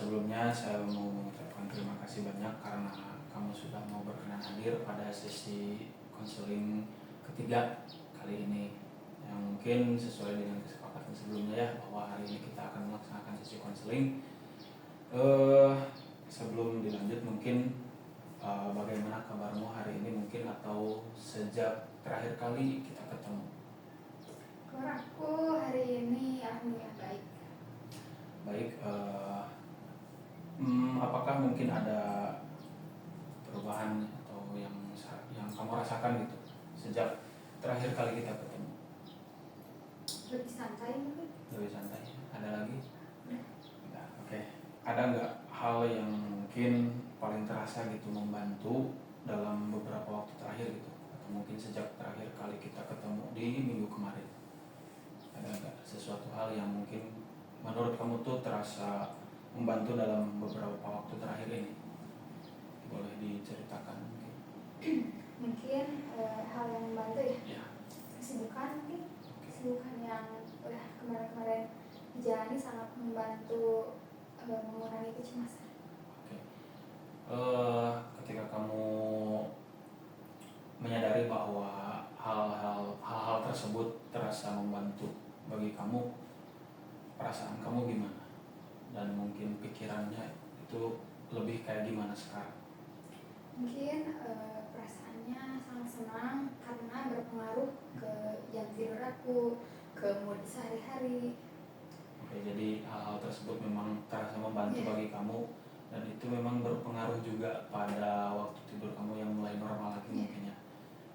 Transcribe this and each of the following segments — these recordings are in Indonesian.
Sebelumnya saya mau mengucapkan terima kasih banyak karena kamu sudah mau berkenan hadir pada sesi konseling ketiga kali ini, yang mungkin sesuai dengan kesepakatan sebelumnya ya, bahwa hari ini kita akan melaksanakan sesi konseling. Sebelum dilanjut mungkin bagaimana kabarmu hari ini mungkin, atau sejak terakhir kali kita ketemu? Kabar aku hari ini alhamdulillah baik. Baik, apakah mungkin ada perubahan atau yang kamu rasakan gitu sejak terakhir kali kita ketemu? Lebih santai mungkin. Lebih santai. Ada lagi? Udah. Nah, oke. Ada nggak hal yang mungkin paling terasa gitu membantu dalam beberapa waktu terakhir gitu, atau mungkin sejak terakhir kali kita ketemu di minggu kemarin? Ada nggak sesuatu hal yang mungkin menurut kamu tuh terasa membantu dalam beberapa waktu terakhir ini? Boleh diceritakan mungkin? Mungkin hal yang membantu ya. Ya. Kesibukan mungkin. Oke. Kesibukan yang udah kemarin-kemarin dijalani sangat membantu mengurangi kecemasan. Oke. Ketika kamu menyadari bahwa hal-hal tersebut terasa membantu bagi kamu, perasaan kamu gimana? Dan mungkin pikirannya itu lebih kayak gimana sekarang? Mungkin perasaannya sangat senang karena berpengaruh ke jam tidur aku, ke mood sehari-hari. Oke, jadi hal-hal tersebut memang terasa membantu bagi kamu, dan itu memang berpengaruh juga pada waktu tidur kamu yang mulai normal lagi mungkin ya.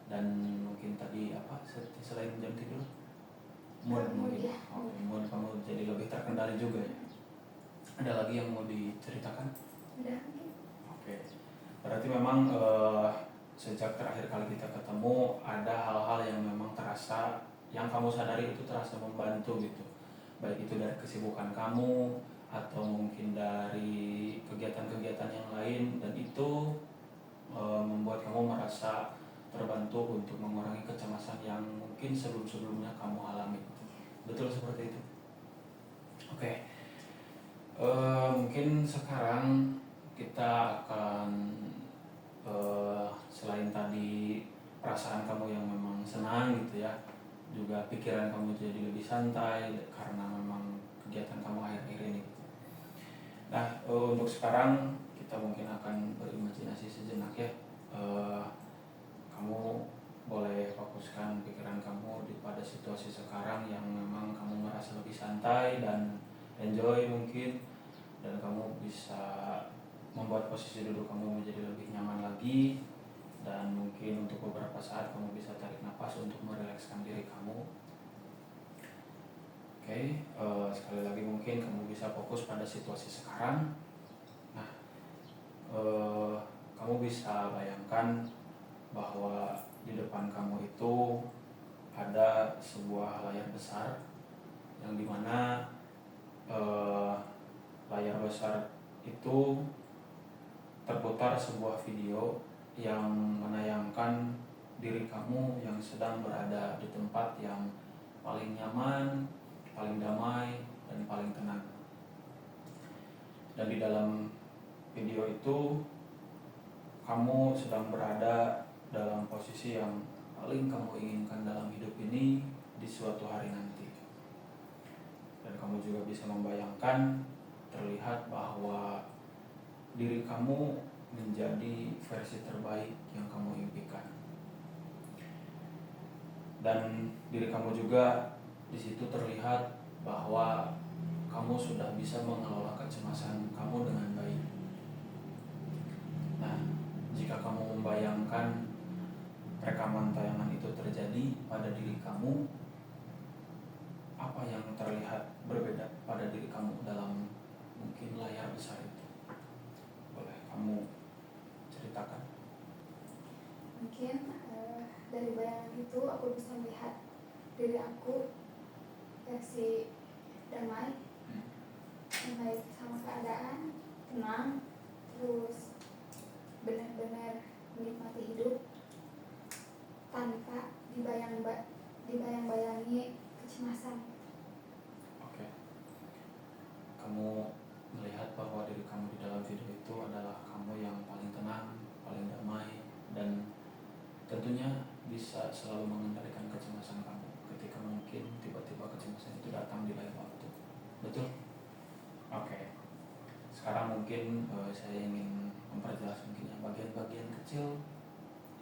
Dan mungkin tadi apa selain jam tidur? Mood mungkin. Ya. Oke, mood kamu jadi lebih terkendali juga ya. Ada lagi yang mau diceritakan? Udah mungkin. Oke. Berarti memang sejak terakhir kali kita ketemu ada hal-hal yang memang terasa, yang kamu sadari itu terasa membantu gitu. Baik itu dari kesibukan kamu atau mungkin dari kegiatan-kegiatan yang lain, dan itu membuat kamu merasa terbantu untuk mengurangi kecemasan yang mungkin sebelum-sebelumnya kamu alami. Betul seperti itu? Oke. Mungkin sekarang kita akan selain tadi perasaan kamu yang memang senang gitu ya, juga pikiran kamu jadi lebih santai karena memang kegiatan kamu akhir-akhir ini. Nah, untuk sekarang kita mungkin akan berimajinasi sejenak ya. Kamu boleh fokuskan pikiran kamu pada situasi sekarang yang memang kamu merasa lebih santai dan enjoy mungkin, dan kamu bisa membuat posisi duduk kamu menjadi lebih nyaman lagi, dan mungkin untuk beberapa saat kamu bisa tarik nafas untuk merilekskan diri kamu. Oke, sekali lagi mungkin kamu bisa fokus pada situasi sekarang. Nah, kamu bisa bayangkan bahwa di depan kamu itu ada sebuah layar besar, yang dimana layar besar itu terputar sebuah video yang menayangkan diri kamu yang sedang berada di tempat yang paling nyaman, paling damai, dan paling tenang. Dan di dalam video itu kamu sedang berada dalam posisi yang paling kamu inginkan dalam hidup ini di suatu hari nanti. Dan kamu juga bisa membayangkan, terlihat bahwa diri kamu menjadi versi terbaik yang kamu impikan. Dan diri kamu juga di situ terlihat bahwa kamu sudah bisa mengelola kecemasan kamu dengan baik. Nah, jika kamu membayangkan rekaman tayangan itu terjadi pada diri kamu, apa yang terlihat berbeda pada diri kamu dalam mungkin layar besar itu? Boleh kamu ceritakan? Mungkin dari bayangan itu aku bisa melihat diri aku versi damai sama keadaan, tenang, terus benar-benar menikmati hidup tanpa dibayang-bayangi kecemasan. Oke. Kamu melihat bahwa diri datang di lain waktu. Betul? Oke. Sekarang mungkin saya ingin memperjelas mungkin yang bagian-bagian kecil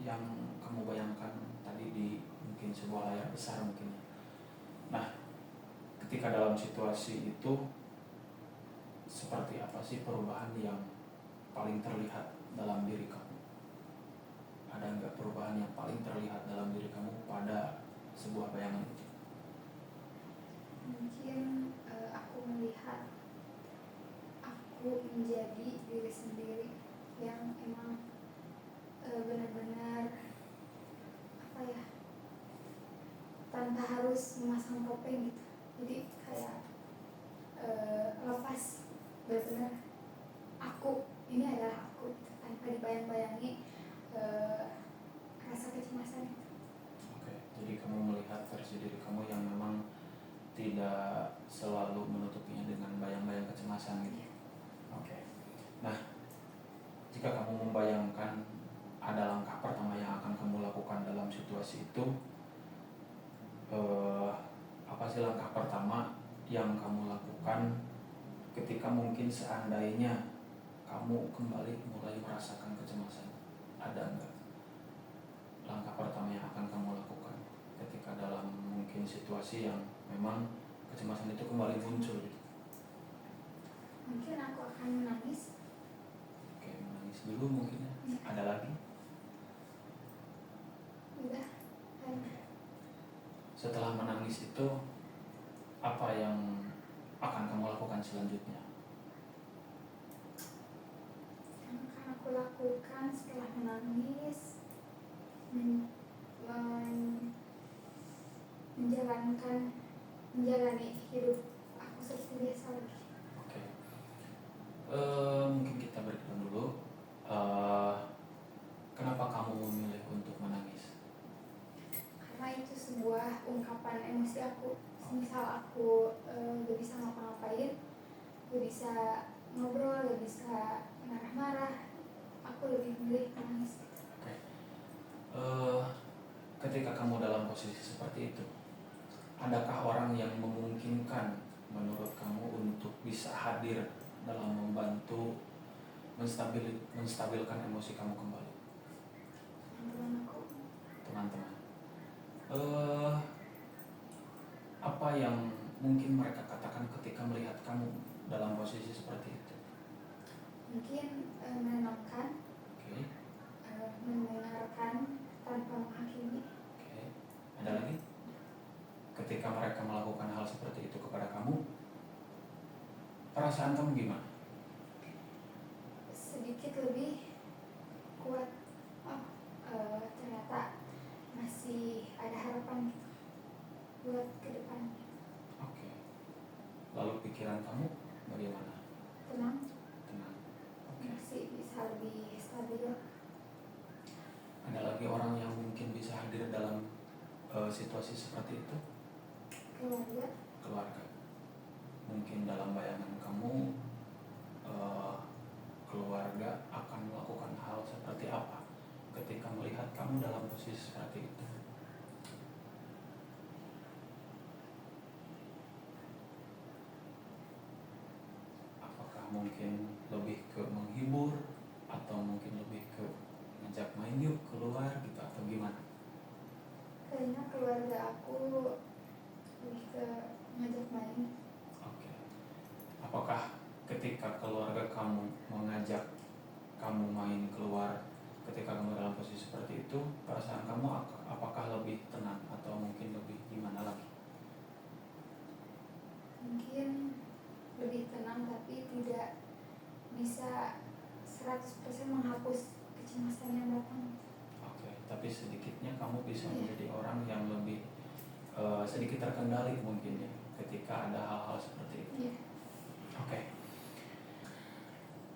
yang kamu bayangkan tadi di mungkin sebuah layar besar mungkin. Nah, ketika dalam situasi itu seperti apa sih perubahan yang paling terlihat dalam diri kamu? Ada nggak perubahan yang paling terlihat dalam diri kamu pada sebuah bayangan itu? Mungkin aku melihat aku menjadi diri sendiri yang emang benar-benar apa ya, tanpa harus memasang topeng gitu. Jadi kayak lepas, benar-benar aku, ini adalah aku gitu, tanpa dibayang-bayangi rasa kecemasan itu. Oke, jadi kamu melihat versi diri kamu yang memang tidak selalu menutupinya dengan bayang-bayang kecemasan gitu. Oke. Nah, jika kamu membayangkan ada langkah pertama yang akan kamu lakukan dalam situasi itu, apa sih langkah pertama yang kamu lakukan ketika mungkin seandainya kamu kembali mulai merasakan kecemasan? Ada enggak langkah pertama yang akan kamu lakukan ketika dalam mungkin situasi yang memang kecemasan itu kembali muncul gitu? Mungkin aku akan menangis. Oke, menangis dulu mungkin ya. Ada lagi? Udah kan. Setelah menangis itu apa yang akan kamu lakukan selanjutnya? Yang akan aku lakukan setelah menangis, menjalani hidup aku seperti biasa lagi. Oke. Mungkin kita breakdown dulu. Kenapa kamu memilih untuk menangis? Karena itu sebuah ungkapan emosi aku. Misal aku gak bisa ngapa-ngapain, gak bisa ngobrol, gak bisa marah-marah, aku lebih memilih menangis. Oke. Ketika kamu dalam posisi seperti itu, adakah orang yang memungkinkan menurut kamu untuk bisa hadir dalam membantu menstabilkan emosi kamu kembali? Teman-teman aku. Teman-teman. Apa yang mungkin mereka katakan ketika melihat kamu dalam posisi seperti itu? Mungkin menenangkan, Oke. mendengarkan tanpa menghakimi. Oke. Ada lagi? Ketika mereka melakukan hal seperti itu kepada kamu, perasaan kamu gimana? Sedikit lebih kuat. Ternyata masih ada harapan gitu buat ke depannya. Oke. Lalu pikiran kamu bagaimana? Tenang, Tenang. Oke. masih bisa lebih stabil. Ada lagi orang yang mungkin bisa hadir dalam situasi seperti itu? Keluarga. Keluarga. Mungkin dalam bayangan kamu, keluarga akan melakukan hal seperti apa ketika melihat kamu dalam posisi seperti itu? Apakah mungkin lebih ke menghibur atau mungkin lebih ke ngajak main yuk keluar gitu atau gimana? Kayaknya keluarga aku lebih ke ngajak main. Oke. Apakah ketika keluarga kamu mengajak kamu main keluar, ketika kamu dalam posisi seperti itu, perasaan kamu apakah lebih tenang atau mungkin lebih gimana lagi? Mungkin lebih tenang, tapi tidak bisa 100% menghapus kecemasan yang datang. Oke, tapi sedikitnya kamu bisa Iya. menjadi orang yang lebih sedikit terkendali mungkin ya ketika ada hal-hal seperti itu. Iya. Oke.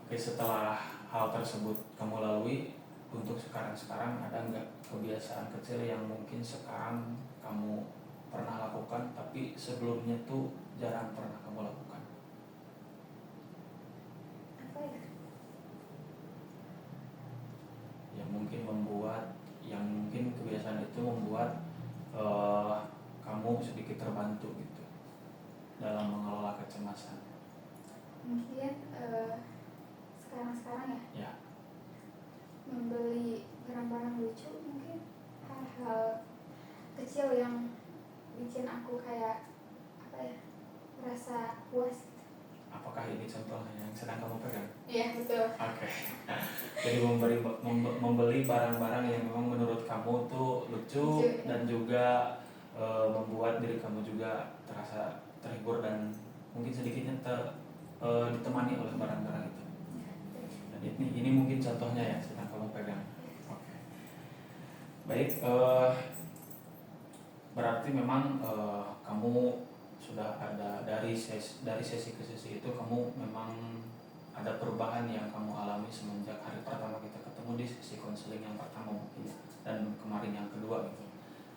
Oke, setelah hal tersebut kamu lalui, untuk sekarang ada nggak kebiasaan kecil yang mungkin sekarang kamu pernah lakukan tapi sebelumnya tuh jarang pernah kamu lakukan? Apa ya? Yang mungkin kebiasaan itu membuat kamu sedikit terbantu gitu. kecemasan? Mungkin sekarang-sekarang ya, Ya. membeli barang-barang lucu, mungkin hal-hal kecil yang bikin aku kayak apa ya, merasa puas. Apakah ini contohnya yang sedang kamu pegang? Iya, betul. Oke. Jadi membeli barang-barang yang memang menurut kamu tuh lucu Lucu, ya. dan juga membuat diri kamu juga terasa terhibur dan mungkin sedikitnya ditemani oleh barang-barang itu. Dan ini mungkin contohnya ya sedang kamu pegang. Oke. Baik, berarti memang kamu sudah ada dari sesi ke sesi itu kamu memang ada perubahan yang kamu alami semenjak hari pertama kita ketemu di sesi konseling yang pertama mungkin dan kemarin yang kedua gitu.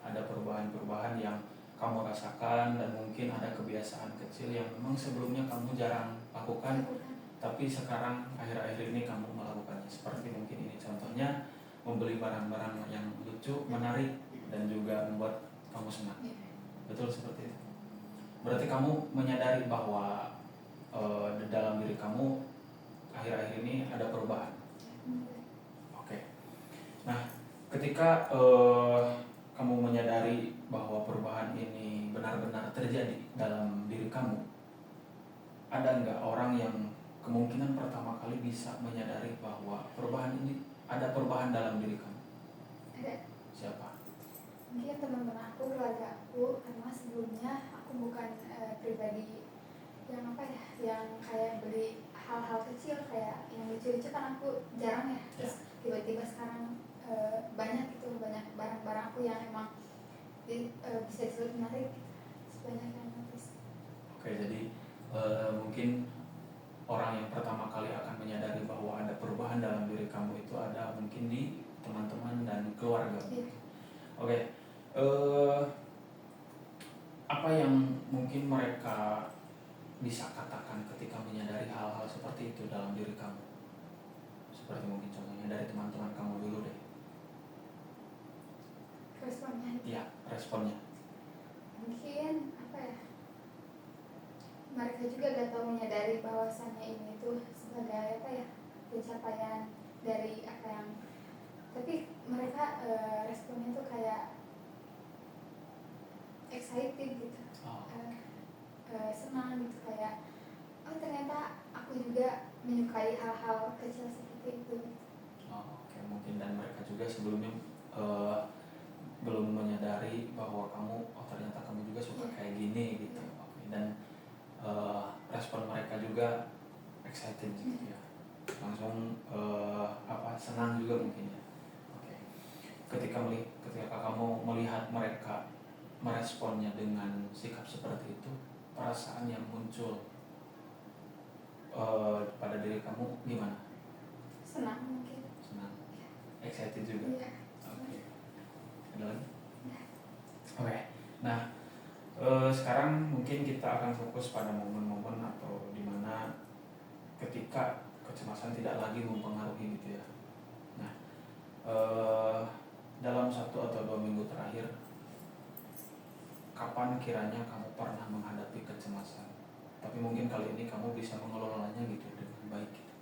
Ada perubahan-perubahan yang kamu rasakan dan mungkin ada kebiasaan kecil yang memang sebelumnya kamu jarang lakukan tapi sekarang akhir-akhir ini kamu melakukannya. Seperti mungkin ini contohnya membeli barang-barang yang lucu, menarik dan juga membuat kamu senang. Betul seperti itu. Berarti kamu menyadari bahwa di dalam diri kamu akhir-akhir ini ada perubahan. Oke. Nah, ketika kamu menyadari bahwa perubahan ini benar-benar terjadi dalam diri kamu, ada nggak orang yang kemungkinan pertama kali bisa menyadari bahwa perubahan ini ada perubahan dalam diri kamu? Ada. Siapa? Mungkin teman-teman aku, keluarga aku, karena sebelumnya aku bukan pribadi yang apa ya, yang kayak beli hal-hal kecil kayak yang lucu-lucu, kan aku jarang ya. Terus tiba-tiba sekarang banyak barang-barang aku yang emang bisa disebut menarik, banyak yang notice. Oke, jadi mungkin orang yang pertama kali akan menyadari bahwa ada perubahan dalam diri kamu itu ada mungkin di teman-teman dan keluarga. Oke, apa yang mungkin mereka bisa katakan ketika menyadari hal-hal seperti itu dalam diri kamu? Seperti mungkin contohnya dari teman-teman kamu dulu deh. Responnya? Iya, responnya. Mungkin apa ya? Mereka juga gak tahu menyadari bahwasannya ini tuh sebagai apa ya, pencapaian dari apa yang, tapi mereka responnya tuh kayak excited gitu. Senang gitu, kayak oh ternyata aku juga menyukai hal-hal kecil seperti itu. Oke, mungkin dan mereka juga sebelumnya belum menyadari bahwa kamu ternyata kamu juga suka kayak gini gitu. Oke, dan respon mereka juga excited gitu ya, langsung senang juga mungkin ya. Oke, ketika kamu melihat mereka meresponnya dengan sikap seperti itu, perasaan yang muncul pada diri kamu gimana? Senang mungkin. Senang, excited juga. Iya. Oke, ada lagi? Oke, nah sekarang mungkin kita akan fokus pada momen-momen atau dimana ketika kecemasan tidak lagi mempengaruhi gitu ya. Nah, dalam 1 atau 2 minggu terakhir, kapan kiranya kamu pernah menghadapi kecemasan? Tapi mungkin kali ini kamu bisa mengelolanya gitu dengan baik gitu.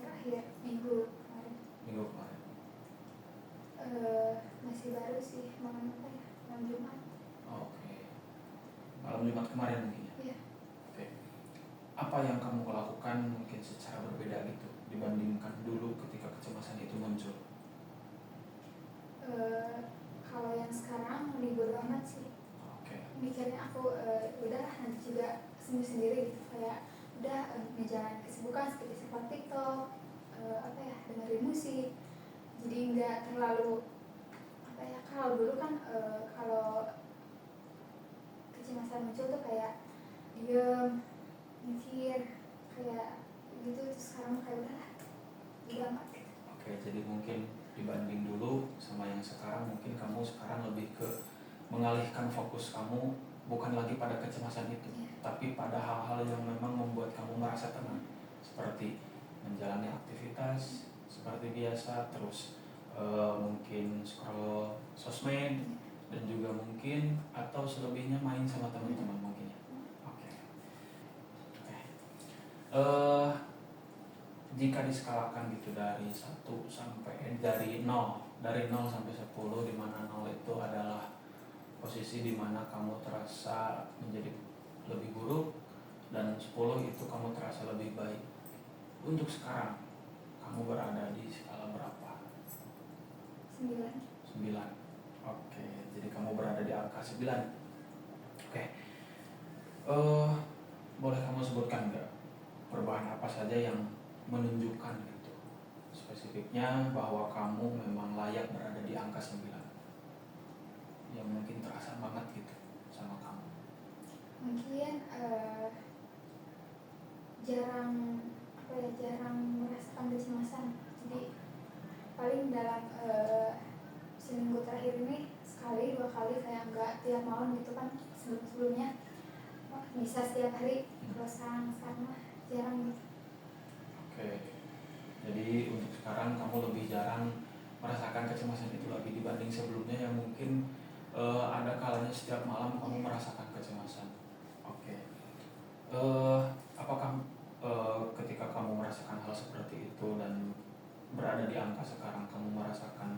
Terakhir minggu kemarin. Minggu kemarin. Masih baru sih, malam apa ya? Malam Jumat. Oke. Malam Jumat kemarin mungkin ya? Iya. Oke. Apa yang kamu lakukan mungkin secara berbeda gitu dibandingkan dulu ketika kecemasan itu muncul? Kalau yang sekarang libur amat sih. Oke. Mikirnya aku udahlah nanti juga sembuh sendiri gitu, kayak udah ngejalan kesibukan seperti scroll TikTok, dengerin musik, jadi nggak terlalu apa ya. Kalau dulu kan kalau kecemasan muncul tuh kayak diem, mikir kayak gitu. Terus sekarang kayak udahlah udah amat gitu. Oke, jadi mungkin dibanding dulu sama yang sekarang, mungkin kamu sekarang lebih ke mengalihkan fokus kamu bukan lagi pada kecemasan itu, tapi pada hal-hal yang memang membuat kamu merasa tenang, seperti menjalani aktivitas seperti biasa, terus mungkin scroll sosmed dan juga mungkin atau selebihnya main sama teman-teman mungkin ya. Oke. jika diskalakan gitu dari 0 sampai 10, di mana 0 itu adalah posisi di mana kamu terasa menjadi lebih buruk dan 10 itu kamu terasa lebih baik. Untuk sekarang kamu berada di skala berapa? 9. 9. Oke, jadi kamu berada di angka 9. Oke. Boleh kamu sebutkan nggak perubahan apa saja yang menunjukkan gitu spesifiknya bahwa kamu memang layak berada di angka 9, yang mungkin terasa banget gitu sama kamu? Mungkin jarang merasakan kecemasan. Jadi paling dalam seminggu terakhir ini sekali 2 kali, kayak nggak tiap malam gitu kan. Sebelumnya bisa setiap hari. Kalau sekarang mah jarang gitu. Oke, jadi untuk sekarang kamu lebih jarang merasakan kecemasan itu lagi dibanding sebelumnya yang mungkin ada kalanya setiap malam kamu merasakan kecemasan. Oke. Apakah ketika kamu merasakan hal seperti itu dan berada di angka sekarang, kamu merasakan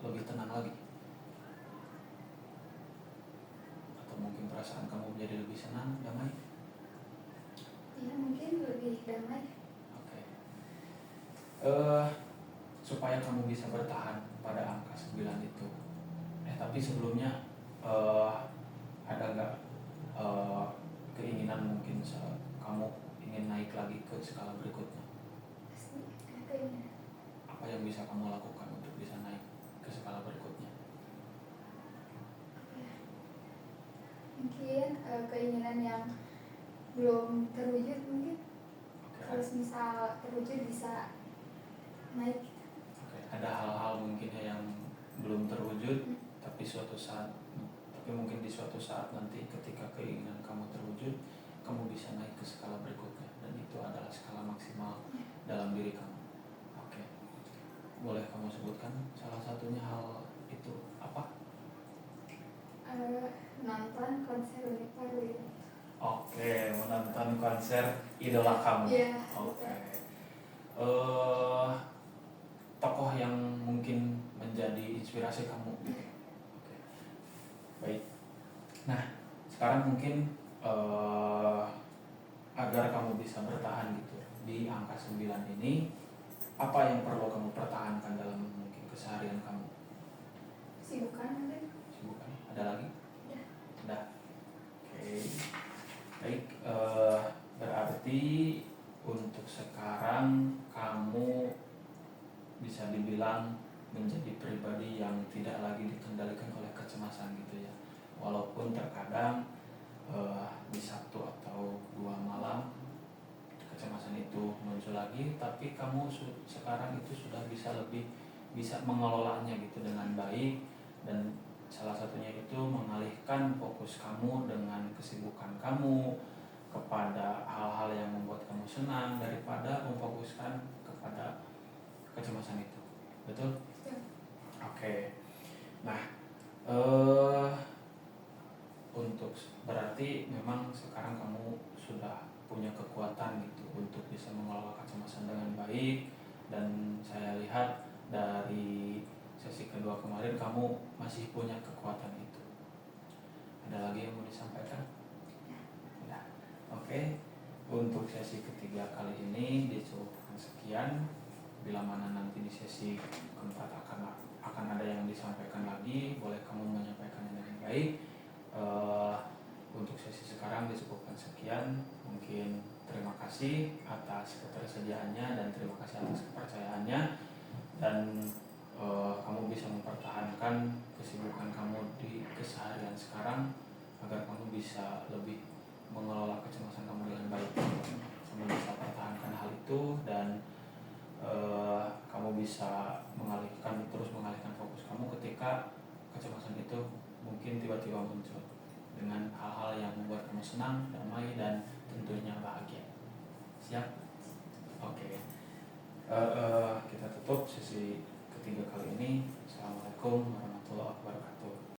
lebih tenang lagi? Atau mungkin perasaan kamu menjadi lebih senang, damai? Ya mungkin lebih damai. Oke. Supaya kamu bisa bertahan pada angka 9 itu, tapi sebelumnya ada nggak keinginan mungkin kamu ingin naik lagi ke skala berikutnya? Pasti kayaknya. Apa yang bisa kamu lakukan untuk bisa naik ke skala berikutnya? Mungkin keinginan yang belum terwujud mungkin. Oke. Kalau misal terwujud bisa naik. Oke. Ada hal-hal mungkin yang belum terwujud, tapi mungkin di suatu saat nanti ketika keinginan kamu terwujud, kamu bisa naik ke skala berikutnya, dan itu adalah skala maksimal dalam diri kamu. Oke. Boleh kamu sebutkan salah satunya hal itu apa? Nonton konser Unicorn. Oke, menonton konser idola kamu. Iya. Oke. Tokoh yang mungkin menjadi inspirasi kamu gitu. Oke. Baik. Nah, sekarang mungkin agar kamu bisa bertahan gitu di angka 9 ini, apa yang perlu kamu pertahankan dalam mungkin keseharian kamu? Sibukan mungkin. Sibukan. Ada lagi? Ya. Ada. Oke. Baik, berarti untuk sekarang kamu bisa dibilang menjadi pribadi yang tidak lagi dikendalikan oleh kecemasan gitu ya. Walaupun terkadang di 1 atau 2 malam kecemasan itu muncul lagi, tapi kamu sekarang itu sudah bisa mengelolanya gitu dengan baik, dan salah satunya itu mengalihkan fokus kamu dengan kesibukan kamu kepada hal-hal yang membuat kamu senang daripada memfokuskan kepada kecemasan itu. Betul? Ya. Oke. Nah, untuk berarti memang sekarang kamu sudah punya kekuatan gitu untuk bisa mengelola kecemasan dengan baik, dan saya lihat dari sesi kedua kemarin kamu masih punya kekuatan itu. Ada lagi yang mau disampaikan? Ya. Oke. Untuk sesi ketiga kali ini dicukupkan sekian. Bila mana nanti di sesi keempat akan ada yang disampaikan lagi, boleh kamu menyampaikannya dengan baik. Untuk sesi sekarang dicukupkan sekian. Mungkin terima kasih atas ketersediaannya dan terima kasih atas kepercayaannya, dan kamu bisa mempertahankan kesibukan kamu di keseharian sekarang agar kamu bisa lebih mengelola kecemasan kamu dengan baik. Kamu bisa pertahankan hal itu, dan kamu bisa terus mengalihkan fokus kamu ketika kecemasan itu mungkin tiba-tiba muncul, dengan hal-hal yang membuat kamu senang, damai, dan tentunya bahagia. Siap? Oke. Kita tutup sesi ketiga kali ini. Assalamualaikum warahmatullahi wabarakatuh.